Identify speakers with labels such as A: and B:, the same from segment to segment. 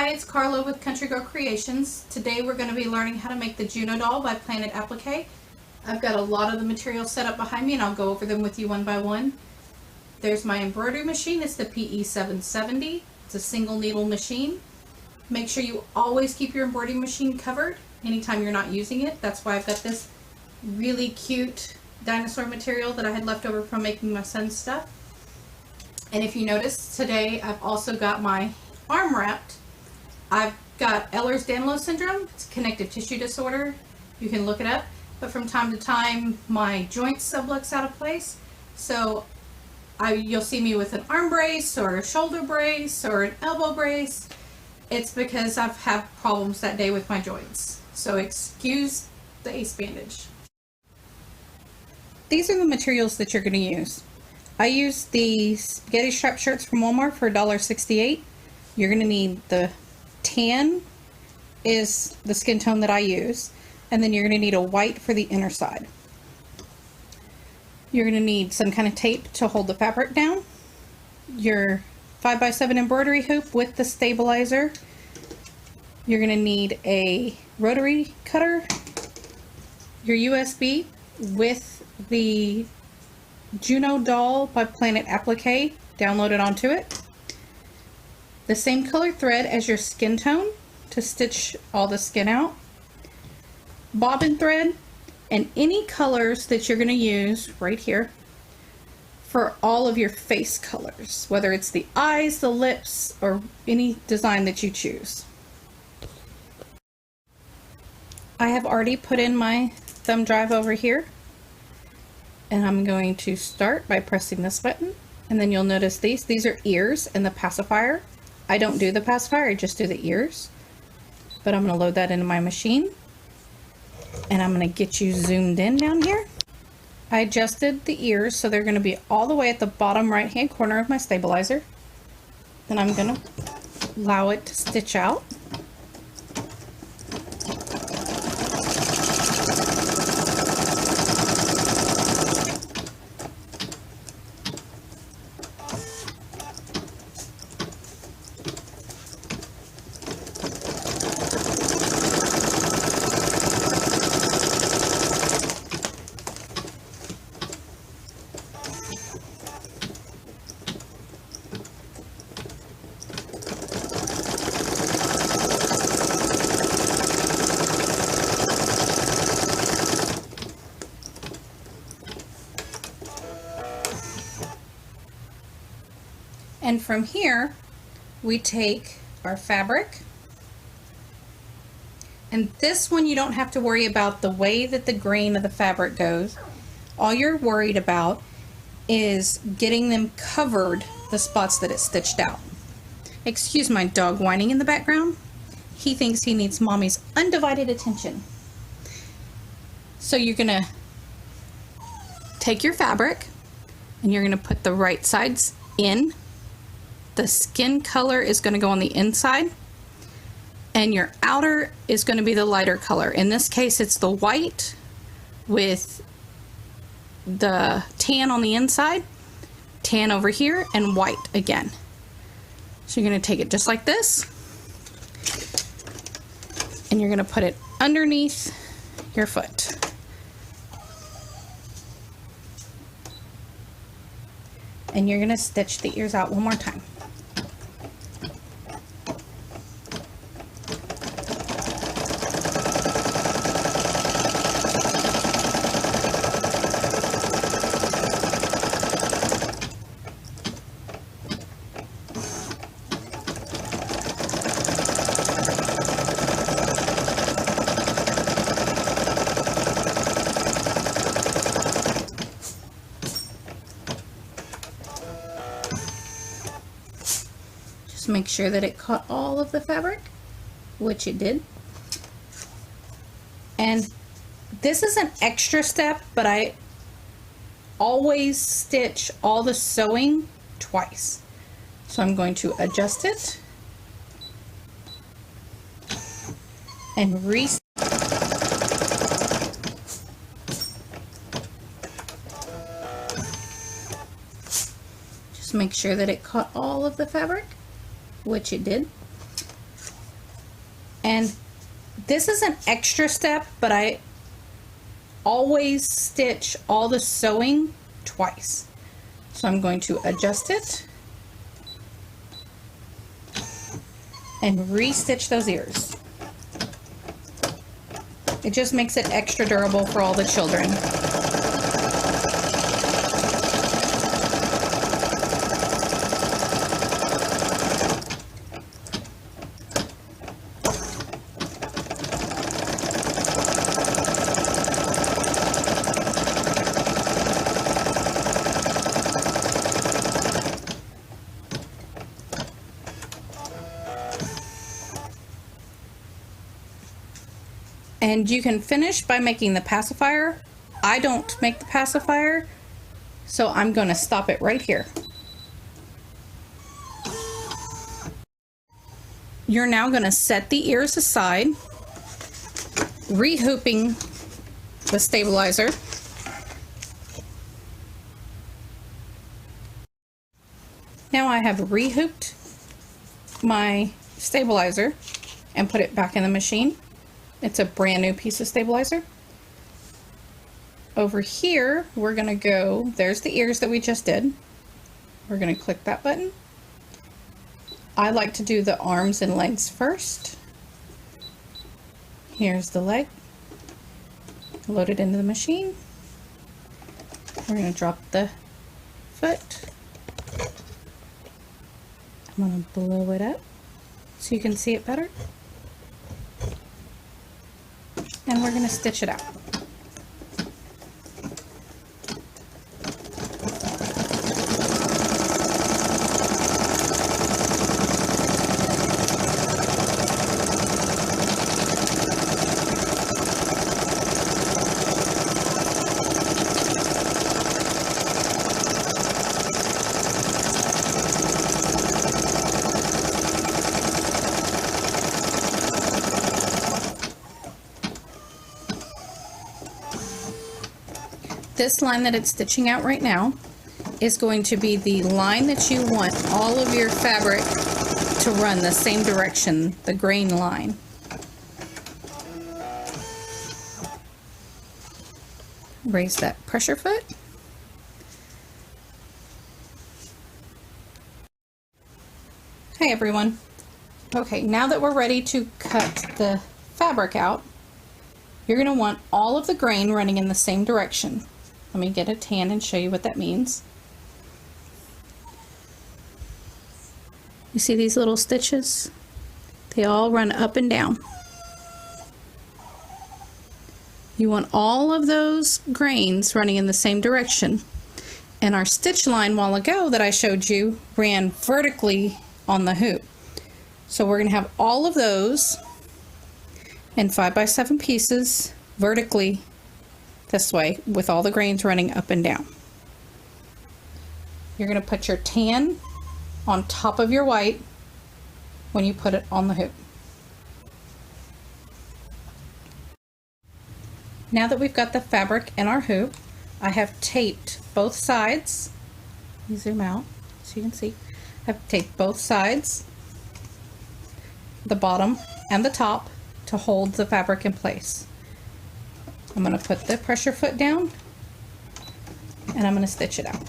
A: Hi, it's Carla with Country Girl Creations. Today we're going to be learning how to make the Juno doll by Planet Applique. I've got a lot of the materials set up behind me and I'll go over them with you one by one. There's my embroidery machine. It's the PE770. It's a single needle machine. Make sure you always keep your embroidery machine covered anytime you're not using it. That's why I've got this really cute dinosaur material that I had left over from making my son's stuff. And if you notice, today I've also got my arm wrapped. I've got Ehlers-Danlos syndrome. It's a connective tissue disorder. You can look it up. But from time to time, my joint sublux out of place. So you'll see me with an arm brace or a shoulder brace or an elbow brace. It's because I've had problems that day with my joints. So excuse the ace bandage. These are the materials that you're going to use. I use the spaghetti strap shirts from Walmart for $1.68. You're going to need the tan is the skin tone that I use, and then you're going to need a white for the inner side. You're going to need some kind of tape to hold the fabric down, your 5x7 embroidery hoop with the stabilizer. You're going to need a rotary cutter, your USB with the Juno Doll by Planet Applique downloaded onto it, the same color thread as your skin tone to stitch all the skin out, bobbin thread, and any colors that you're going to use right here for all of your face colors, whether it's the eyes, the lips, or any design that you choose. I have already put in my thumb drive over here. And I'm going to start by pressing this button, and then you'll notice these are ears and the pacifier. I don't do the pacifier, I just do the ears. But I'm going to load that into my machine, and I'm going to get you zoomed in down here. I adjusted the ears so they're going to be all the way at the bottom right hand corner of my stabilizer. Then I'm going to allow it to stitch out. And from here, we take our fabric, and this one you don't have to worry about the way that the grain of the fabric goes. All you're worried about is getting them covered, the spots that it's stitched out. Excuse my dog whining in the background. He thinks he needs mommy's undivided attention. So you're gonna take your fabric and you're gonna put the right sides in. The skin color is going to go on the inside, and your outer is going to be the lighter color. In this case, it's the white with the tan on the inside, tan over here, and white again. So you're going to take it just like this, and you're going to put it underneath your foot. And you're going to stitch the ears out one more time. Just make sure that it caught all of the fabric, which it did. And this is an extra step, but I always stitch all the sewing twice. So I'm going to adjust it and reset. Just make sure that it caught all of the fabric, which it did. And this is an extra step, but I always stitch all the sewing twice. So I'm going to adjust it and re-stitch those ears. It just makes it extra durable for all the children. And you can finish by making the pacifier. I don't make the pacifier, so I'm going to stop it right here. You're now going to set the ears aside, rehooping the stabilizer. Now I have rehooped my stabilizer and put it back in the machine. It's a brand new piece of stabilizer. Over here, we're gonna go, there's the ears that we just did. We're gonna click that button. I like to do the arms and legs first. Here's the leg. Load it into the machine. We're gonna drop the foot. I'm gonna blow it up so you can see it better. And we're going to stitch it out. This line that it's stitching out right now is going to be the line that you want all of your fabric to run the same direction, the grain line. Raise that pressure foot. Hey everyone. Okay, now that we're ready to cut the fabric out, you're going to want all of the grain running in the same direction. Let me get a tan and show you what that means. You see these little stitches? They all run up and down. You want all of those grains running in the same direction. And our stitch line a while ago that I showed you ran vertically on the hoop. So we're going to have all of those in 5x7 pieces vertically this way with all the grains running up and down. You're going to put your tan on top of your white when you put it on the hoop. Now that we've got the fabric in our hoop, I have taped both sides. Let me zoom out so you can see. I've taped both sides, the bottom and the top, to hold the fabric in place. I'm going to put the pressure foot down and I'm going to stitch it out.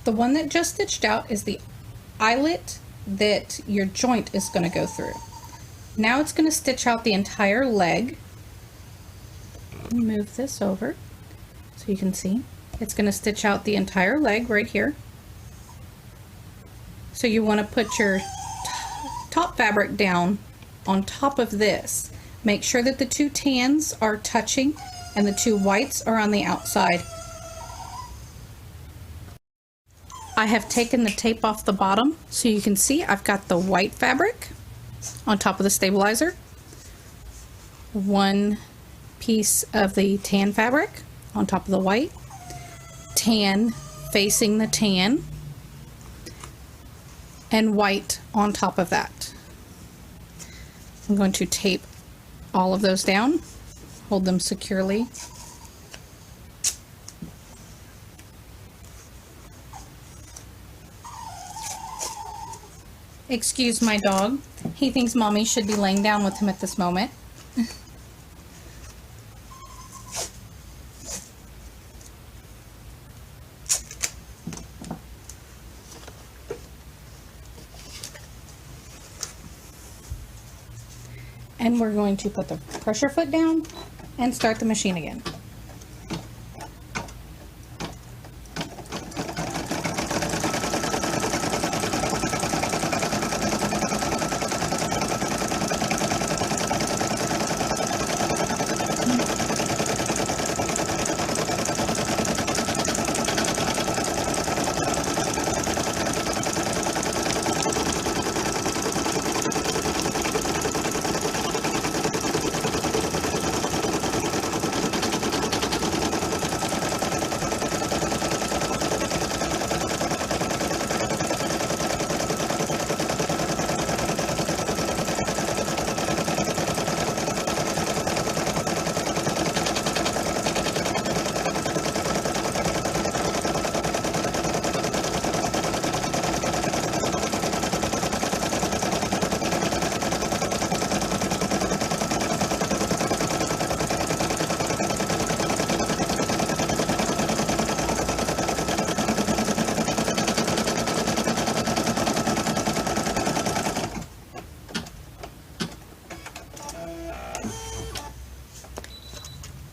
A: The one that just stitched out is the eyelet that your joint is going to go through. Now it's going to stitch out the entire leg. Move this over so you can see. It's going to stitch out the entire leg right here. So you want to put your top fabric down on top of this. Make sure that the two tans are touching and the two whites are on the outside. I have taken the tape off the bottom so you can see I've got the white fabric on top of the stabilizer, one piece of the tan fabric on top of the white, tan facing the tan, and white on top of that. I'm going to tape all of those down, hold them securely. Excuse my dog. He thinks mommy should be laying down with him at this moment. And we're going to put the pressure foot down and start the machine again.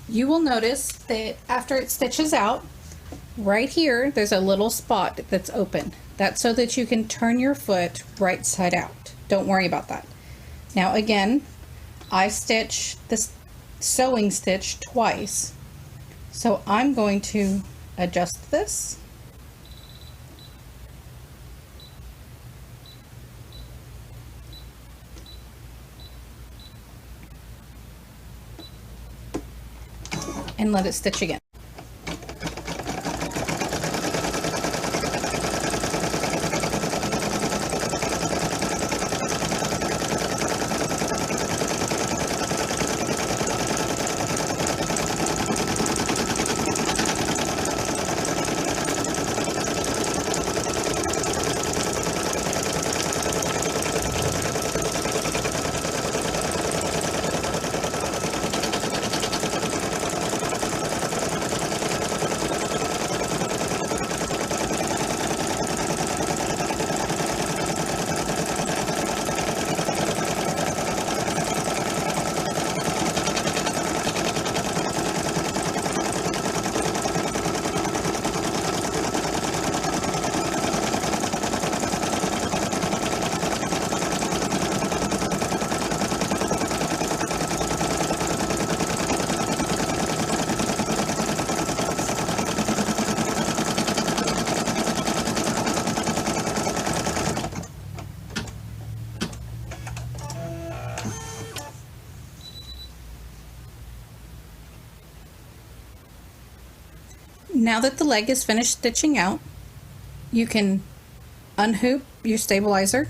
A: You will notice that after it stitches out, right here, there's a little spot that's open. That's so that you can turn your foot right side out. Don't worry about that. Now again, I stitch this sewing stitch twice. So I'm going to adjust this. And let it stitch again. Now that the leg is finished stitching out, you can unhoop your stabilizer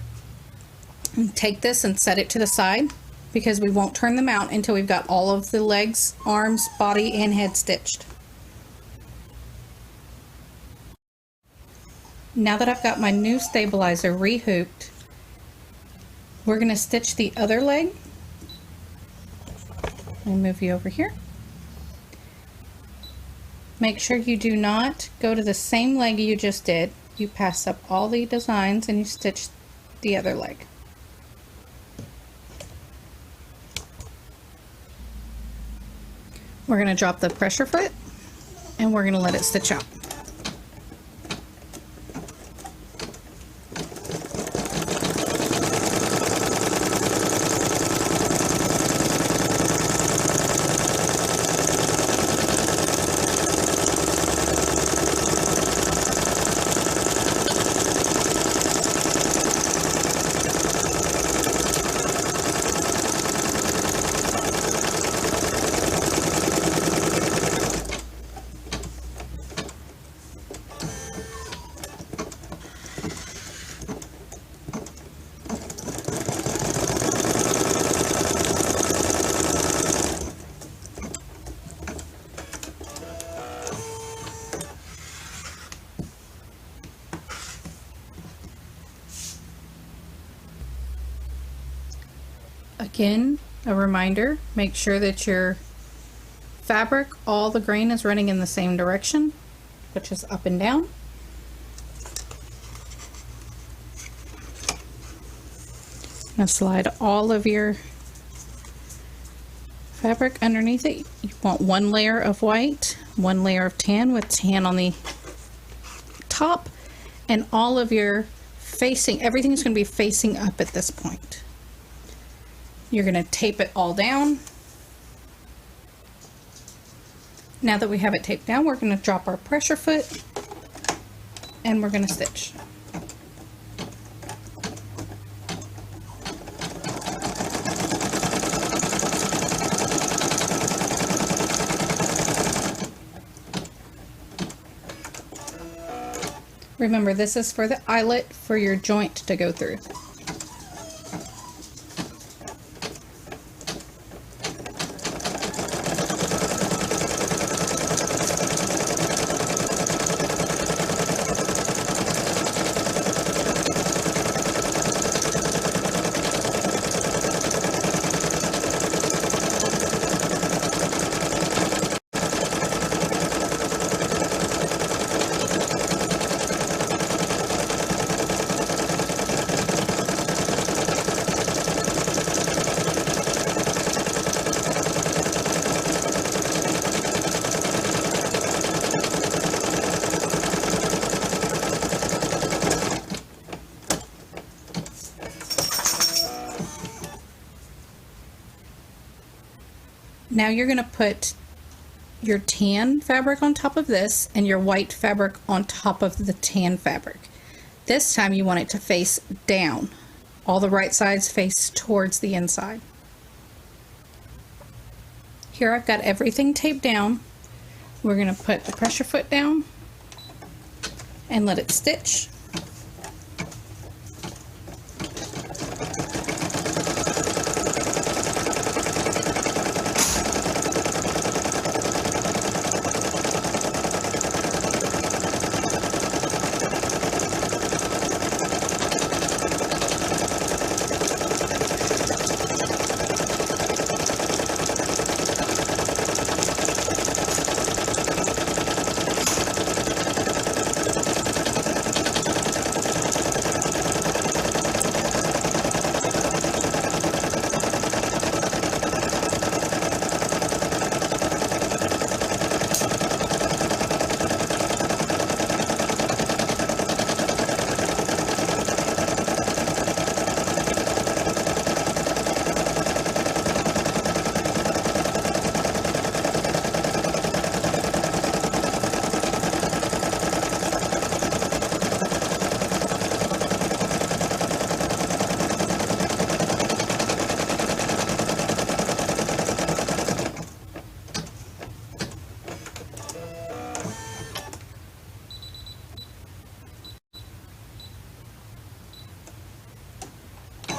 A: and take this and set it to the side, because we won't turn them out until we've got all of the legs, arms, body, and head stitched. Now that I've got my new stabilizer rehooped, we're going to stitch the other leg. Let me move you over here. Make sure you do not go to the same leg you just did. You pass up all the designs and you stitch the other leg. We're going to drop the pressure foot and we're going to let it stitch out. Again, a reminder, make sure that your fabric, all the grain is running in the same direction, which is up and down. Now slide all of your fabric underneath it. You want one layer of white, one layer of tan with tan on the top, and all of your facing, everything's going to be facing up at this point. You're going to tape it all down. Now that we have it taped down, we're going to drop our pressure foot and we're going to stitch. Remember, this is for the eyelet for your joint to go through. Now you're going to put your tan fabric on top of this and your white fabric on top of the tan fabric. This time you want it to face down. All the right sides face towards the inside. Here I've got everything taped down. We're going to put the pressure foot down and let it stitch.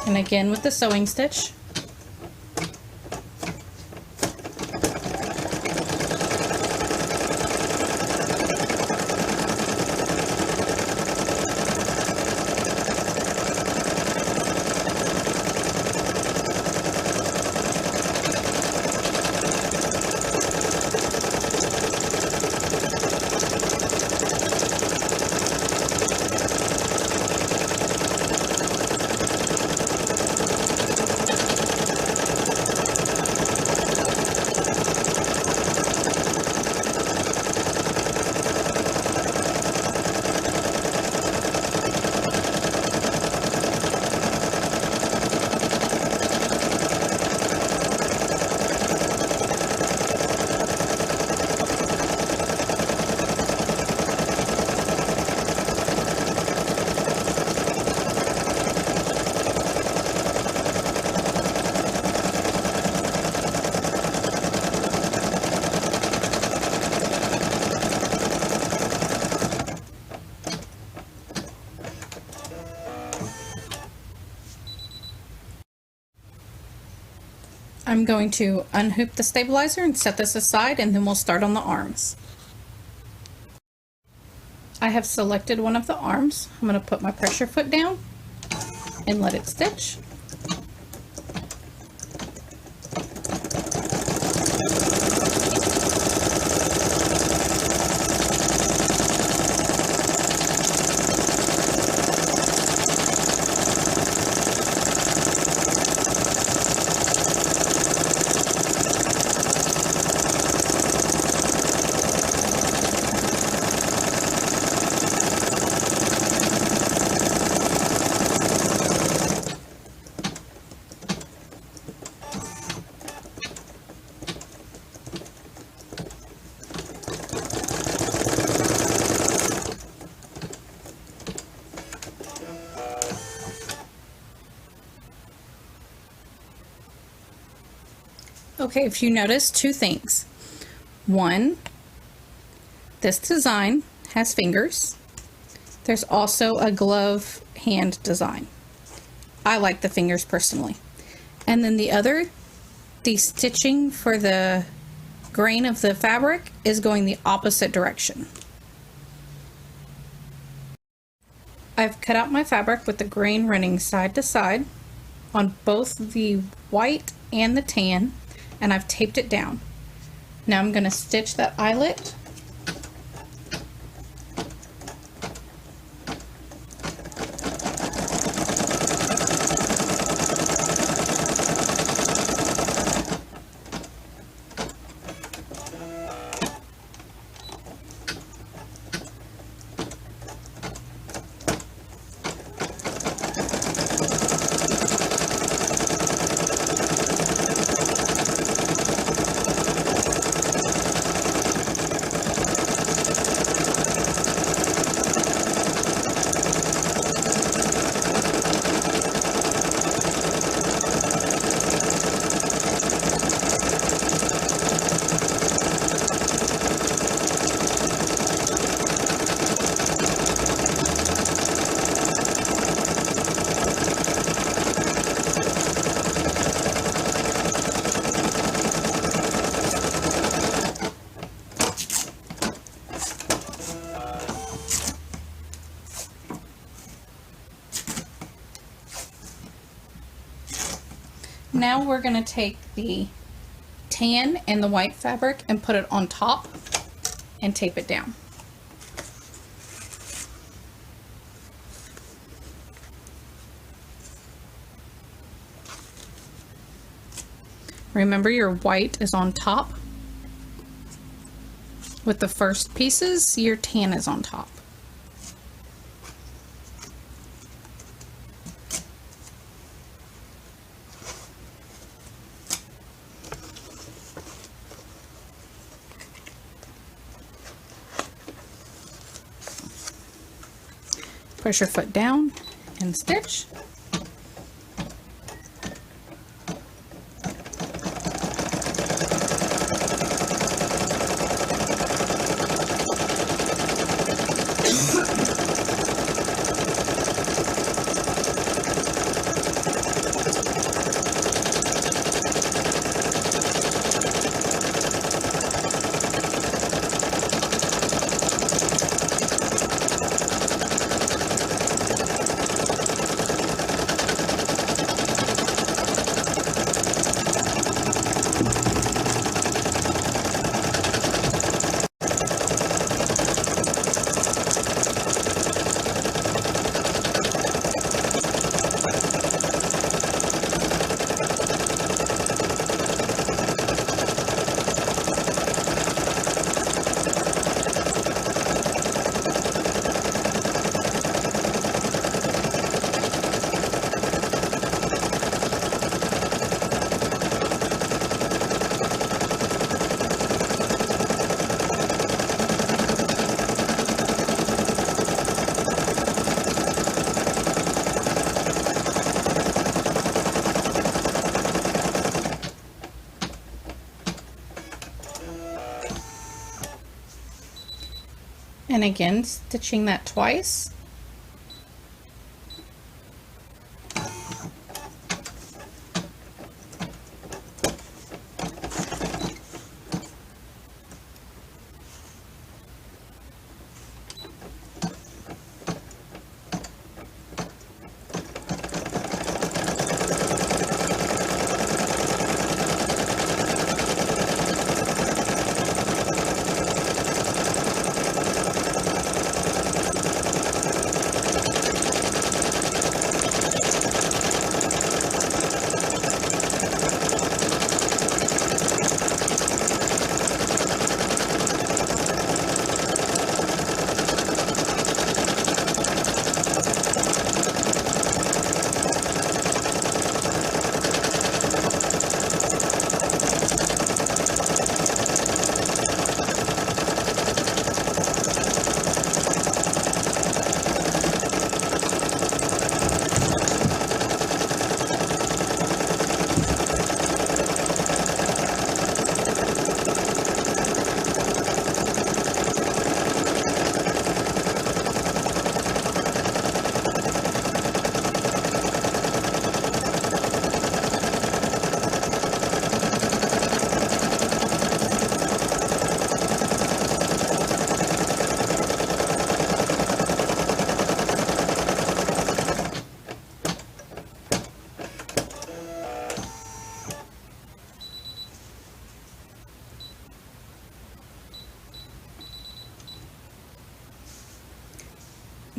A: And again with the sewing stitch. I'm going to unhoop the stabilizer and set this aside, and then we'll start on the arms. I have selected one of the arms. I'm going to put my pressure foot down and let it stitch. Okay, if you notice two things. One, this design has fingers. There's also a glove hand design. I like the fingers personally. And then the other, the stitching for the grain of the fabric is going the opposite direction. I've cut out my fabric with the grain running side to side on both the white and the tan, and I've taped it down. Now I'm going to stitch that eyelet. Now we're going to take the tan and the white fabric and put it on top and tape it down. Remember, your white is on top. With the first pieces, your tan is on top. Press your foot down and stitch. And again, stitching that twice.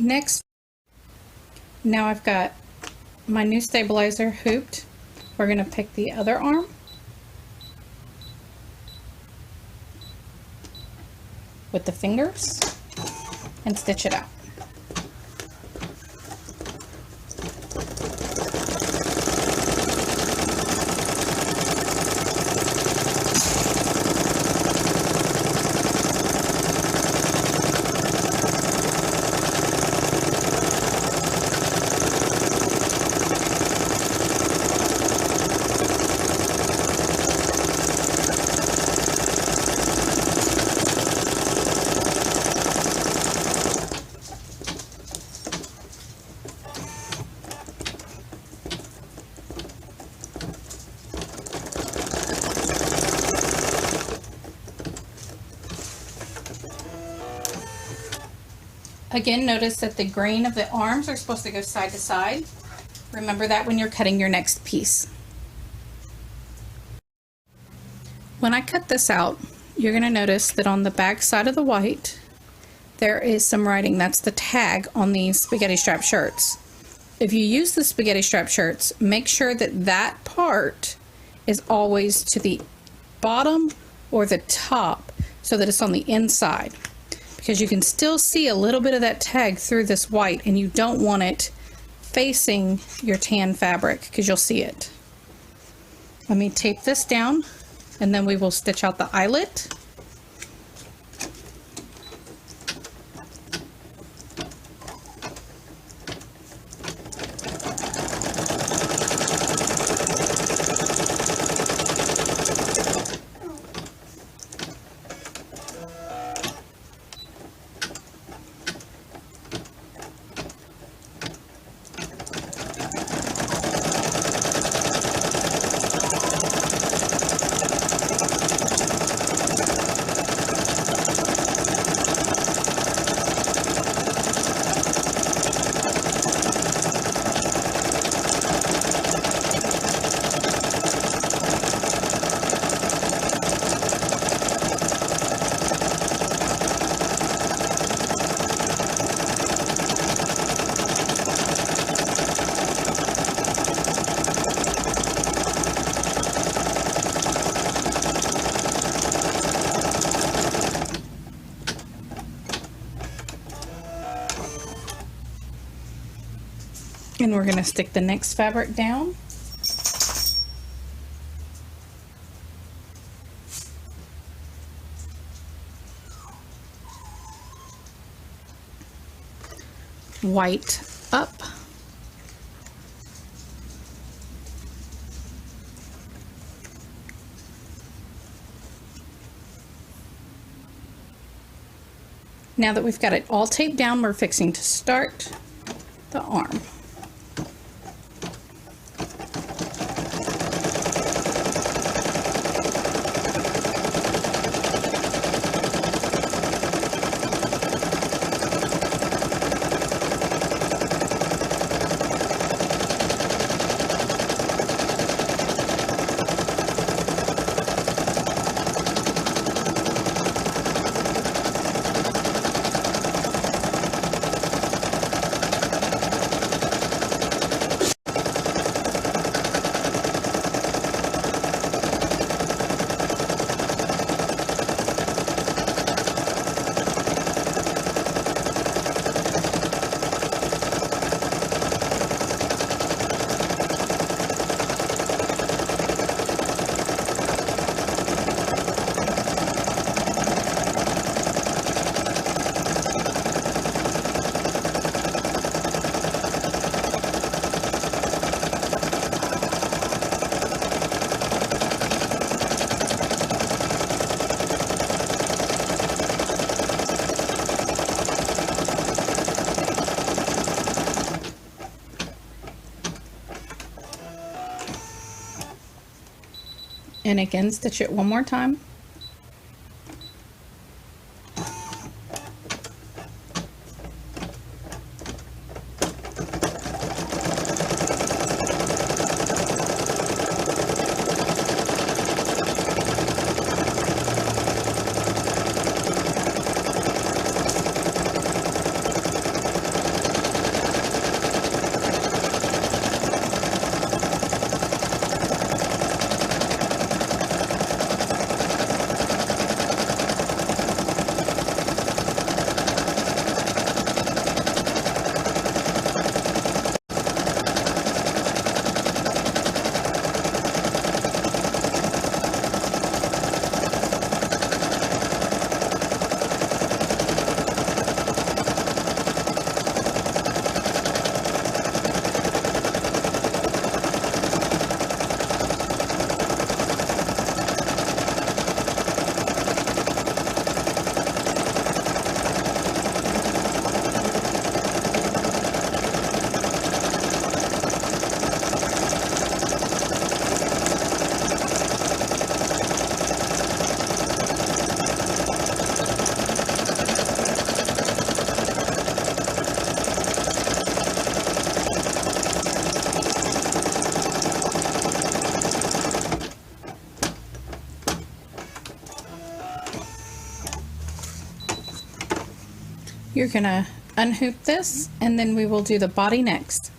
A: Next, now I've got my new stabilizer hooped. We're going to pick the other arm with the fingers and stitch it out. Again, notice that the grain of the arms are supposed to go side to side. Remember that when you're cutting your next piece. When I cut this out, you're going to notice that on the back side of the white, there is some writing. That's the tag on these spaghetti strap shirts. If you use the spaghetti strap shirts, make sure that that part is always to the bottom or the top so that it's on the inside, because you can still see a little bit of that tag through this white, and you don't want it facing your tan fabric because you'll see it. Let me tape this down, and then we will stitch out the eyelet. And we're going to stick the next fabric down. White up. Now that we've got it all taped down, we're fixing to start the arm. And again, stitch it one more time. You're gonna unhoop this, and then we will do the body next.